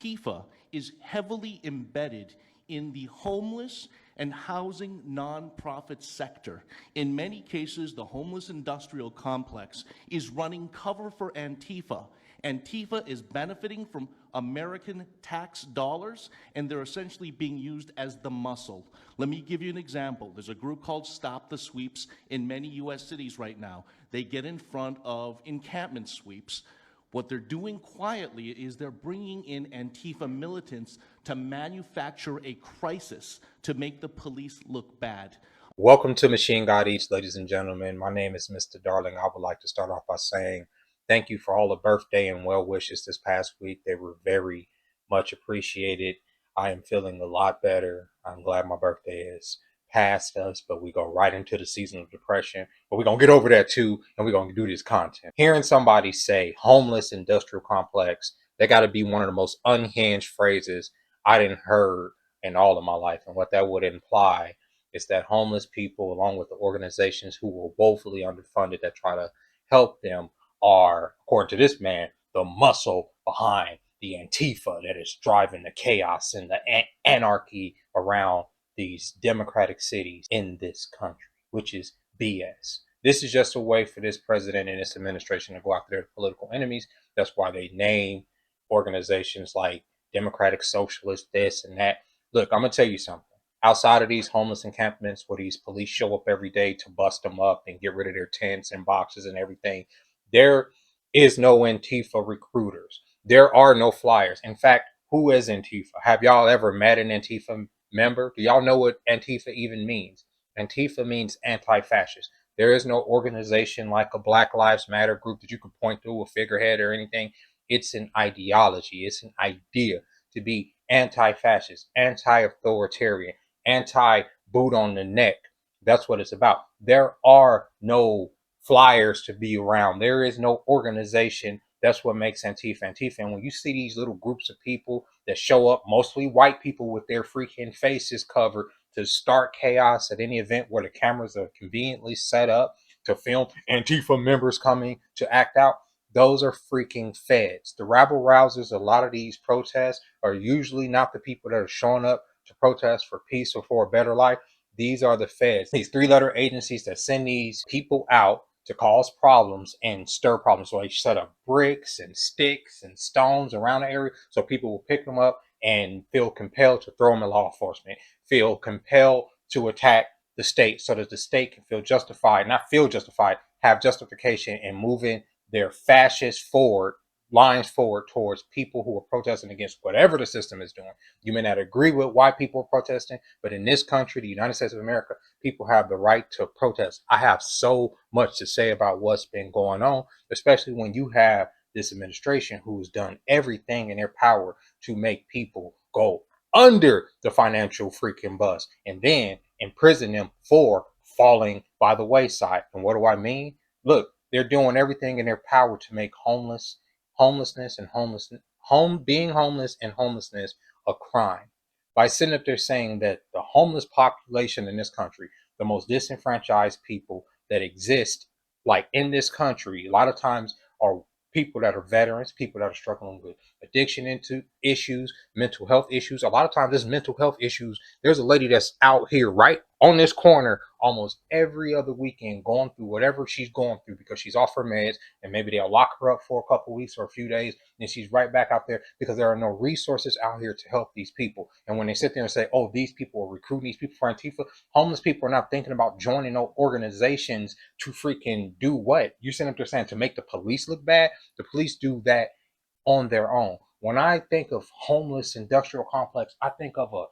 Antifa is heavily embedded in the homeless and housing nonprofit sector. In many cases, the homeless industrial complex is running cover for Antifa. Antifa is benefiting from American tax dollars, and they're essentially being used as the muscle. Let me give you an example. There's a group called Stop the Sweeps in many US cities right now. They get in front of encampment sweeps. What they're doing quietly is they're bringing in Antifa militants to manufacture a crisis to make the police look bad. Welcome to Machine God Eats, ladies and gentlemen. My name is Mr. Darling. I would like to start off by saying thank you for all the birthday and well wishes this past week. They were very much appreciated. I am feeling a lot better. I'm glad my birthday is past us, but we go right into the season of depression. But we're going to get over that too, and we're going to do this content. Hearing somebody say homeless industrial complex, that got to be one of the most unhinged phrases I didn't heard in all of my life. And what that would imply is that homeless people, along with the organizations who were woefully underfunded that try to help them, are, according to this man, the muscle behind the Antifa that is driving the chaos and the anarchy around these democratic cities in this country, which is BS. This is just a way for this president and this administration to go after their political enemies. That's why they name organizations like Democratic Socialist, this and that. Look, I'm going to tell you something. Outside of these homeless encampments where these police show up every day to bust them up and get rid of their tents and boxes and everything, there is no Antifa recruiters. There are no flyers. In fact, who is Antifa? Have y'all ever met an Antifa member? Do y'all know what Antifa even means? Antifa means anti-fascist. There is no organization like a Black Lives Matter group that you can point to, a figurehead or anything. It's an ideology. It's an idea to be anti-fascist, anti-authoritarian, anti-boot on the neck. That's what it's about. There are no flyers to be around. There is no organization. That's what makes Antifa Antifa. And when you see these little groups of people that show up, mostly white people with their freaking faces covered to start chaos at any event where the cameras are conveniently set up to film Antifa members coming to act out, those are freaking feds. The rabble rousers, a lot of these protests are usually not the people that are showing up to protest for peace or for a better life. These are the feds, these three-letter agencies that send these people out to cause problems and stir problems. So they set up bricks and sticks and stones around the area so people will pick them up and feel compelled to throw them at law enforcement, feel compelled to attack the state so that the state can feel justified, not feel justified, have justification in moving their fascist lines forward towards people who are protesting against whatever the system is doing. You may not agree with why people are protesting, but in this country, the United States of America, people have the right to protest. I have so much to say about what's been going on, especially when you have this administration who's done everything in their power to make people go under the financial freaking bus and then imprison them for falling by the wayside. And what do I mean? Look, they're doing everything in their power to make being homeless and homelessness a crime by sitting up there saying that the homeless population in this country, the most disenfranchised people that exist, like in this country, a lot of times are people that are veterans, people that are struggling with addiction into issues, mental health issues. A lot of times there's mental health issues. There's a lady that's out here right on this corner almost every other weekend going through whatever she's going through because she's off her meds, and maybe they'll lock her up for a couple of weeks or a few days, and she's right back out there because there are no resources out here to help these people. And when they sit there and say, oh, these people are recruiting these people for Antifa, homeless people are not thinking about joining no organizations to freaking do what? You're sitting up there saying to make the police look bad? The police do that on their own. When I think of homeless industrial complex, I think of a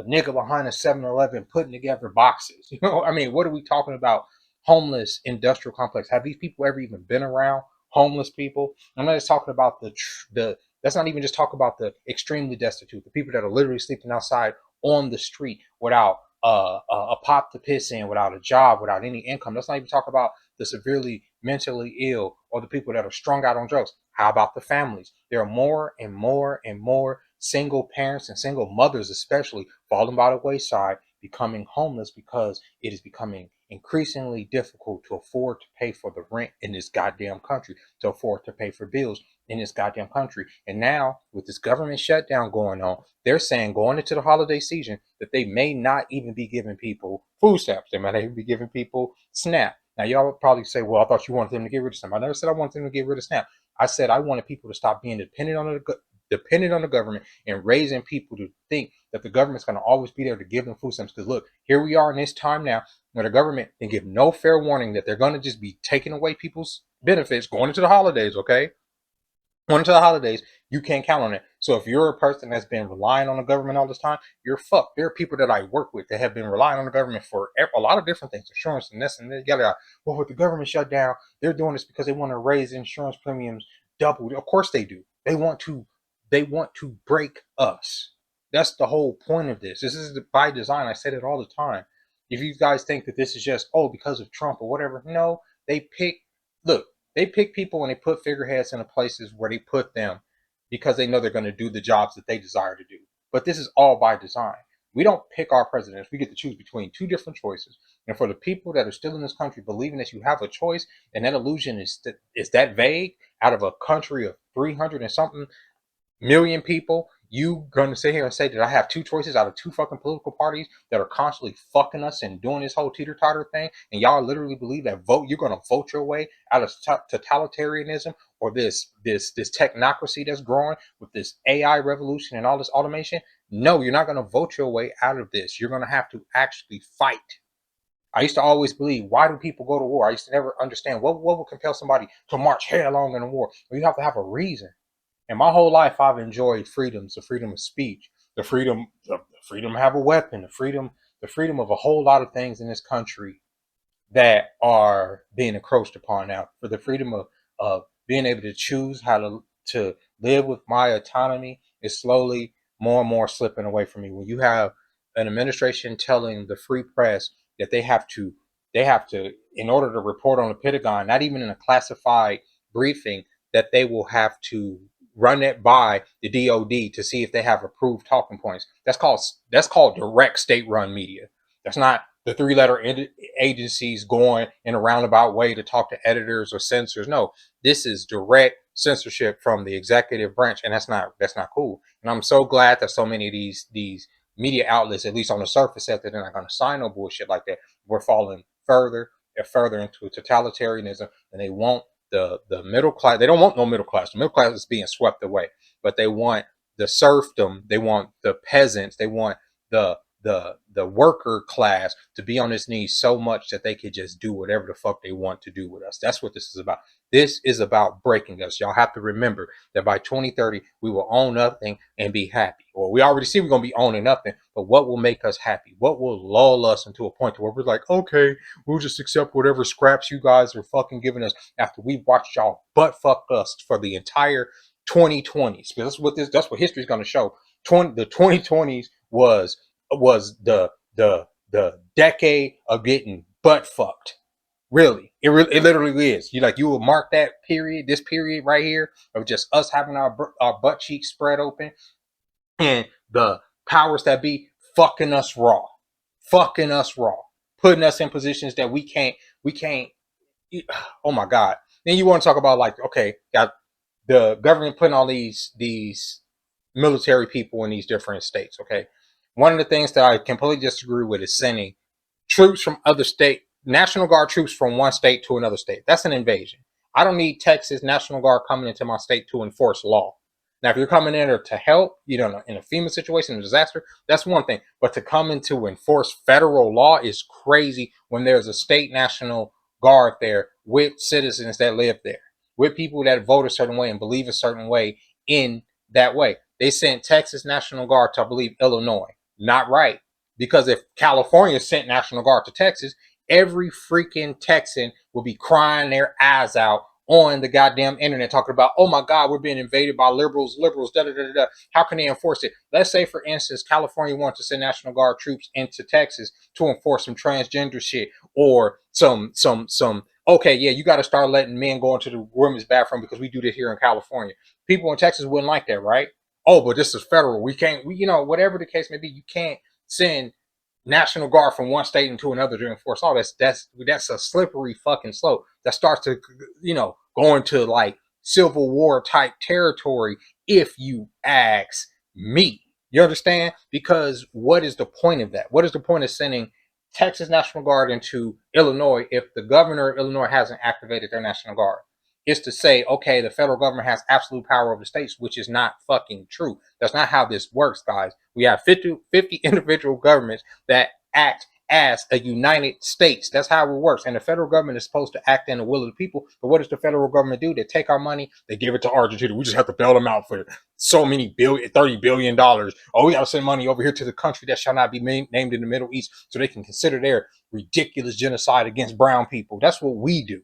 nigga behind a 7-Eleven putting together boxes. You know, I mean, what are we talking about? Homeless industrial complex. Have these people ever even been around homeless people? I'm not just talking about the. Let's not even just talk about the extremely destitute, the people that are literally sleeping outside on the street without a pop to piss in, without a job, without any income. Let's not even talk about the severely mentally ill or the people that are strung out on drugs. How about the families? There are more and more and more single parents and single mothers, especially, falling by the wayside, becoming homeless because it is becoming increasingly difficult to afford to pay for the rent in this goddamn country, to afford to pay for bills. in this goddamn country. And now with this government shutdown going on, they're saying going into the holiday season that they may not even be giving people food stamps. They might even be giving people SNAP. Now y'all would probably say, well, I thought you wanted them to get rid of SNAP. I never said I wanted them to get rid of SNAP. I said I wanted people to stop being dependent on the government and raising people to think that the government's going to always be there to give them food stamps. Because look, here we are in this time now where the government can give no fair warning that they're going to just be taking away people's benefits going into the holidays, okay? Going into the holidays, you can't count on it. So if you're a person that's been relying on the government all this time, you're fucked. There are people that I work with that have been relying on the government for a lot of different things, insurance and this and that. Yada. Well, with the government shut down, they're doing this because they want to raise insurance premiums double. Of course they do. They want to break us. That's the whole point of this. This is by design. I said it all the time. If you guys think that this is just because of Trump or whatever, no, they pick people and they put figureheads in the places where they put them because they know they're going to do the jobs that they desire to do. But this is all by design. We don't pick our presidents. We get to choose between two different choices. And for the people that are still in this country believing that you have a choice, and that illusion is that vague out of a country of 300 and something million people, you gonna sit here and say that I have two choices out of two fucking political parties that are constantly fucking us and doing this whole teeter-totter thing, and y'all literally believe that you're gonna vote your way out of totalitarianism or this technocracy that's growing with this AI revolution and all this automation? No, you're not gonna vote your way out of this. You're gonna have to actually fight. I used to always believe, why do people go to war? I used to never understand what would compel somebody to march headlong in a war. Well, you have to have a reason. And my whole life, I've enjoyed freedoms: the freedom of speech, the freedom to have a weapon, the freedom of a whole lot of things in this country that are being encroached upon now. For the freedom of being able to choose how to live with my autonomy is slowly more and more slipping away from me. When you have an administration telling the free press that they have to, in order to report on the Pentagon, not even in a classified briefing, that they will have to run it by the DOD to see if they have approved talking points. That's called direct state-run media. That's not the three-letter agencies going in a roundabout way to talk to editors or censors. No, this is direct censorship from the executive branch, and that's not cool. And I'm so glad that so many of these media outlets, at least on the surface, said that they're not going to sign no bullshit like that. We're falling further and further into totalitarianism, and they want the middle class. They don't want no middle class. The middle class is being swept away, but they want the serfdom. They want the peasants. They want the worker class to be on its knees so much that they could just do whatever the fuck they want to do with us. That's what this is about. This is about breaking us. Y'all have to remember that by 2030, we will own nothing and be happy. Or we already see we're going to be owning nothing, but what will make us happy? What will lull us into a point where we're like, okay, we'll just accept whatever scraps you guys are fucking giving us after we've watched y'all butt fuck us for the entire 2020s. Because that's what history is going to show. The 2020s was the decade of getting butt fucked. Really, it literally is. You will mark that period, this period right here, of just us having our butt cheeks spread open, and the powers that be fucking us raw, putting us in positions that we can't. Oh my God! Then you want to talk about, like, okay, got the government putting all these military people in these different states. Okay, one of the things that I completely disagree with is sending troops from other state, National Guard troops from one state to another state. That's an invasion. I don't need Texas National Guard coming into my state to enforce law. Now, if you're coming in there to help, in a FEMA situation, a disaster, that's one thing. But to come in to enforce federal law is crazy when there's a state National Guard there with citizens that live there, with people that vote a certain way and believe a certain way in that way. They sent Texas National Guard to, I believe, Illinois. Not right. Because if California sent National Guard to Texas, every freaking Texan will be crying their eyes out on the goddamn internet talking about, oh my God, we're being invaded by liberals, da da da da. How can they enforce it? Let's say, for instance, California wants to send National Guard troops into Texas to enforce some transgender shit or some. Okay, yeah, you got to start letting men go into the women's bathroom because we do this here in California. People in Texas wouldn't like that, right? Oh, but this is federal. We can't, whatever the case may be, you can't send National Guard from one state into another to enforce all that's a slippery fucking slope that starts to, go into like Civil War type territory, if you ask me. You understand? Because what is the point of that? What is the point of sending Texas National Guard into Illinois if the governor of Illinois hasn't activated their National Guard? It's to say, okay, the federal government has absolute power over the states, which is not fucking true. That's not how this works, guys. We have 50 individual governments that act as a United States. That's how it works. And the federal government is supposed to act in the will of the people. But what does the federal government do? They take our money, they give it to Argentina. We just have to bail them out for so many billion, $30 billion. Oh, we got to send money over here to the country that shall not be named in the Middle East so they can consider their ridiculous genocide against brown people. That's what we do.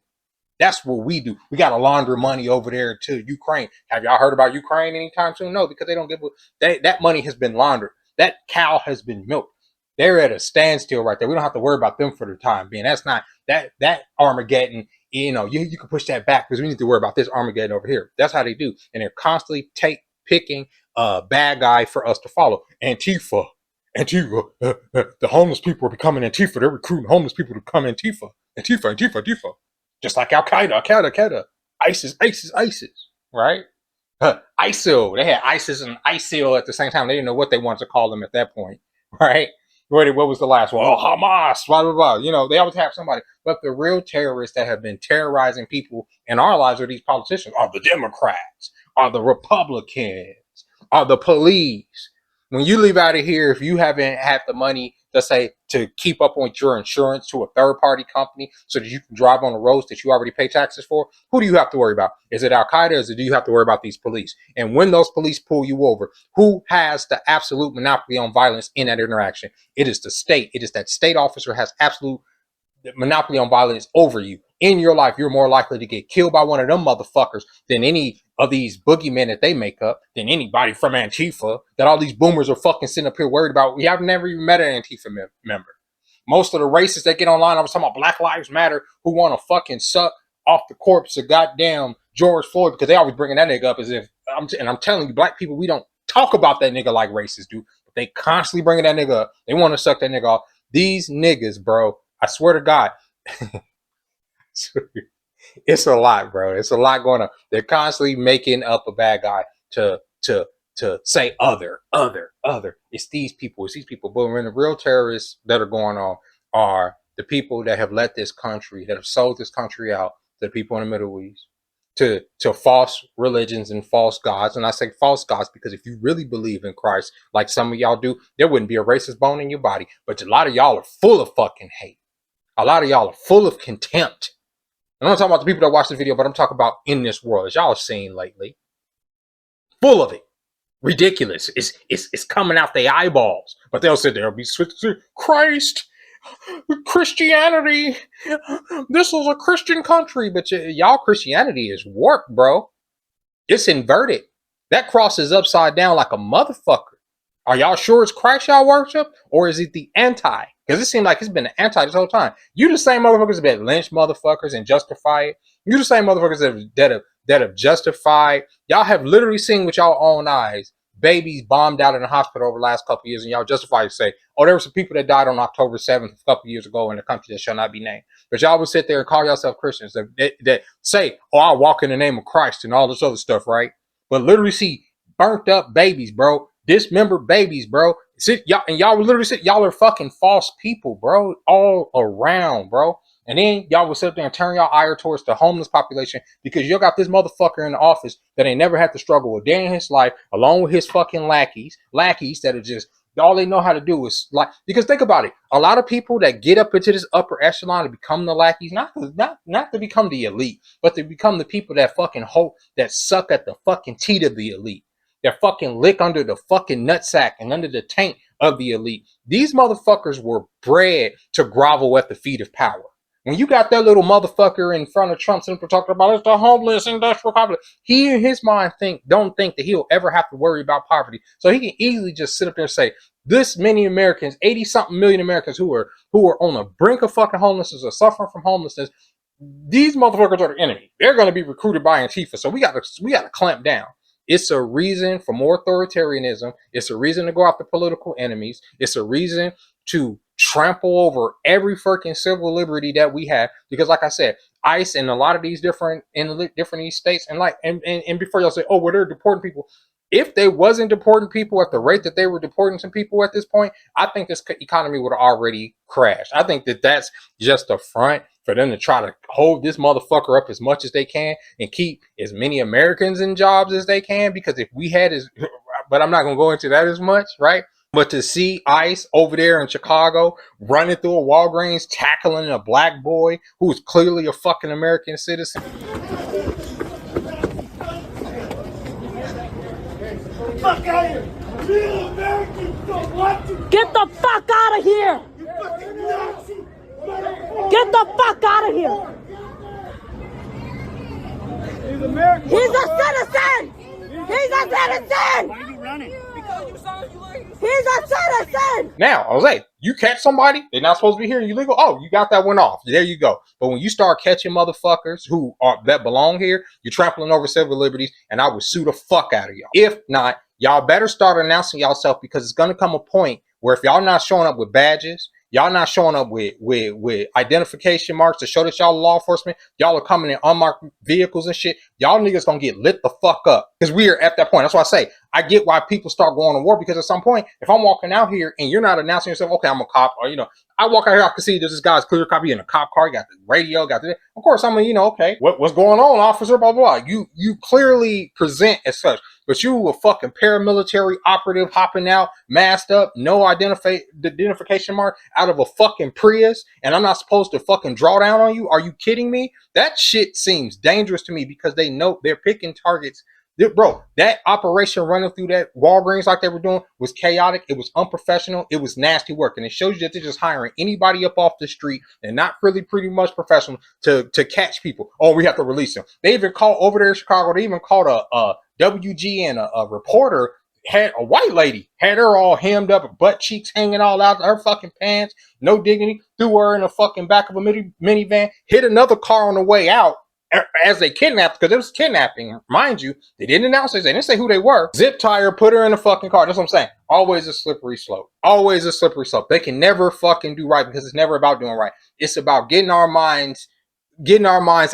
That's what we do. We got to launder money over there to Ukraine. Have y'all heard about Ukraine anytime soon? No, because they don't give that money has been laundered. That cow has been milked. They're at a standstill right there. We don't have to worry about them for the time being. That's not that Armageddon. You can push that back because we need to worry about this Armageddon over here. That's how they do, and they're constantly picking a bad guy for us to follow. Antifa. The homeless people are becoming Antifa. They're recruiting homeless people to become Antifa. Antifa. Just like Al Qaeda, ISIS, right? ISIL. They had ISIS and ISIL at the same time. They didn't know what they wanted to call them at that point, right? What was the last one? Oh, Hamas, blah, blah, blah. They always have somebody. But the real terrorists that have been terrorizing people in our lives are these politicians, are the Democrats, are the Republicans, are the police. When you leave out of here, if you haven't had the money, let's say, to keep up with your insurance to a third-party company so that you can drive on the roads that you already pay taxes for, who do you have to worry about? Is it Al-Qaeda, or do you have to worry about these police? And when those police pull you over, who has the absolute monopoly on violence in that interaction? It is the state. It is that state officer has absolute monopoly on violence over you. In your life, you're more likely to get killed by one of them motherfuckers than any of these boogeymen that they make up, than anybody from Antifa that all these boomers are fucking sitting up here worried about. We have never even met an Antifa member. Most of the racists that get online, I was talking about Black Lives Matter, who want to fucking suck off the corpse of goddamn George Floyd, because they always bringing that nigga up as if, I'm telling you, black people, we don't talk about that nigga like racists do, but they constantly bringing that nigga up. They want to suck that nigga off. These niggas, bro, I swear to God, it's a lot, bro. It's a lot going on. They're constantly making up a bad guy to say other. It's these people. But when the real terrorists that are going on are the people that have let this country, that have sold this country out to the people in the Middle East, to false religions and false gods. And I say false gods because if you really believe in Christ, like some of y'all do, there wouldn't be a racist bone in your body. But a lot of y'all are full of fucking hate. A lot of y'all are full of contempt. I'm not talking about the people that watch the video, but I'm talking about in this world, as y'all have seen lately. Full of it. Ridiculous. It's coming out their eyeballs. But they'll sit there and be switched to Christ, Christianity. This is a Christian country. But y'all Christianity is warped, bro. It's inverted. That cross is upside down like a motherfucker. Are y'all sure it's Christ y'all worship? Or is it the anti? Because it seems like it's been the anti this whole time. You the same motherfuckers that lynch motherfuckers and justify it. You the same motherfuckers that have justified. Y'all have literally seen with y'all own eyes babies bombed out in the hospital over the last couple of years, and y'all justify to say, oh, there were some people that died on October 7th a couple of years ago in a country that shall not be named. But y'all would sit there and call yourself Christians that say, oh, I walk in the name of Christ and all this other stuff, right? But literally see burnt up babies, bro. Dismembered babies, bro. Y'all would literally sit, y'all are fucking false people, bro, all around, bro. And then y'all would sit there and turn y'all ire towards the homeless population because you got this motherfucker in the office that ain't never had to struggle a day in his life, along with his fucking lackeys that are just, all they know how to do is like, because think about it, a lot of people that get up into this upper echelon to become the lackeys, not to become the elite, but to become the people that fucking hope, that suck at the fucking teat of the elite, that fucking lick under the fucking nutsack and under the taint of the elite. These motherfuckers were bred to grovel at the feet of power. When you got that little motherfucker in front of Trump sitting talking about it's the homeless industrial complex, he in his mind don't think that he'll ever have to worry about poverty. So he can easily just sit up there and say, this many Americans, 80-something million Americans who are on the brink of fucking homelessness or suffering from homelessness, these motherfuckers are the enemy. They're going to be recruited by Antifa. So we got to clamp down. It's a reason for more authoritarianism. It's a reason to go after political enemies. It's a reason to trample over every freaking civil liberty that we have. Because like I said, ICE in a lot of these different these states, and like and before y'all say, oh, well, they're deporting people. If they wasn't deporting people at the rate that they were deporting some people at this point, I think this economy would have already crashed. I think that that's just a front for them to try to hold this motherfucker up as much as they can and keep as many Americans in jobs as they can. Because if we had as, but I'm not going to go into that as much, right? But to see ICE over there in Chicago running through a Walgreens, tackling a black boy who's clearly a fucking American citizen. Fuck out of here! Real Americans don't want to. Get the fuck out of here! You fucking Nazi! Get the fuck out of here! He's American. He's a citizen! He's a citizen! Why are you running? Because you saw you like. He's a citizen! Now, I was like, you catch somebody, they're not supposed to be here, you legal. Oh, you got that one off. There you go. But when you start catching motherfuckers who are that belong here, you're trampling over civil liberties, and I would sue the fuck out of y'all. If not, y'all better start announcing yourself, because it's gonna come a point where if y'all not showing up with badges, y'all not showing up with identification marks to show that y'all law enforcement, y'all are coming in unmarked vehicles and shit, y'all niggas gonna get lit the fuck up. Because we are at that point. That's why I say, I get why people start going to war, because at some point, if I'm walking out here and you're not announcing yourself, okay, I'm a cop, or, you know, I walk out here, I can see there's this guy's clear copy in a cop car, got the radio, got the, of course, I'm gonna, you know, okay, what's going on, officer, blah, blah, blah. You clearly present as such. But you a fucking paramilitary operative hopping out, masked up, no identification mark, out of a fucking Prius, and I'm not supposed to fucking draw down on you? Are you kidding me? That shit seems dangerous to me, because they know they're picking targets. Bro, that operation running through that Walgreens like they were doing was chaotic. It was unprofessional. It was nasty work. And it shows you that they're just hiring anybody up off the street and not really pretty much professional to catch people. Oh, we have to release them. They even called over there in Chicago. They even called a WG, and a reporter, had a white lady, had her all hemmed up, butt cheeks hanging all out of her fucking pants, no dignity, threw her in the fucking back of a minivan, hit another car on the way out as they kidnapped, because it was kidnapping, mind you. They didn't announce it. They didn't say who they were. Zip tie her, put her in the fucking car. That's what I'm saying. Always a slippery slope. Always a slippery slope. They can never fucking do right, because it's never about doing right. It's about getting our minds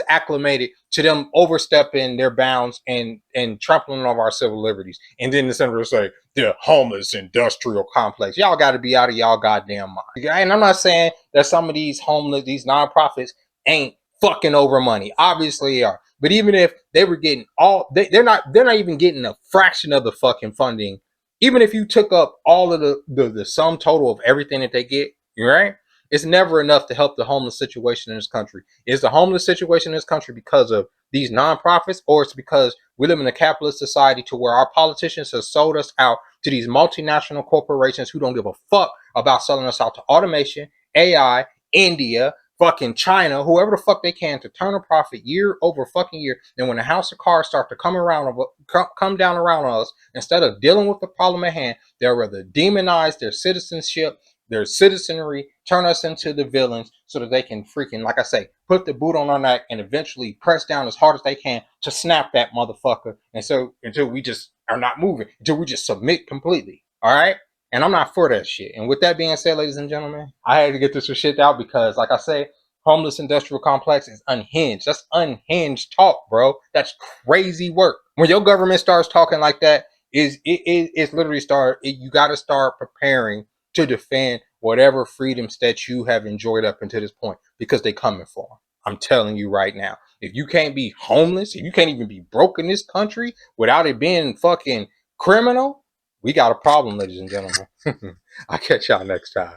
acclimated to them overstepping their bounds and trampling over our civil liberties. And then the senator say, the homeless industrial complex. Y'all got to be out of y'all goddamn mind. And I'm not saying that some of these homeless, these nonprofits ain't fucking over money. Obviously they are. But even if they were getting all, they're not even getting a fraction of the fucking funding. Even if you took up all of the sum total of everything that they get, right? It's never enough to help the homeless situation in this country. Is the homeless situation in this country because of these nonprofits, or it's because we live in a capitalist society to where our politicians have sold us out to these multinational corporations who don't give a fuck about selling us out to automation, AI, India, fucking China, whoever the fuck they can, to turn a profit year over fucking year. And when the house of cards start to come down around us, instead of dealing with the problem at hand, they'll rather demonize their citizenship, their citizenry, turn us into the villains, so that they can freaking, like I say, put the boot on our neck and eventually press down as hard as they can to snap that motherfucker. And so until we just are not moving, until we just submit completely. All right? And I'm not for that shit. And with that being said, ladies and gentlemen, I had to get this shit out, because like I say, homeless industrial complex is unhinged. That's unhinged talk, bro. That's crazy work. When your government starts talking like that, it's literally you got to start preparing to defend whatever freedoms that you have enjoyed up until this point, because they coming for them. I'm telling you right now. If you can't be homeless, if you can't even be broke in this country without it being fucking criminal, we got a problem, ladies and gentlemen. I'll catch y'all next time.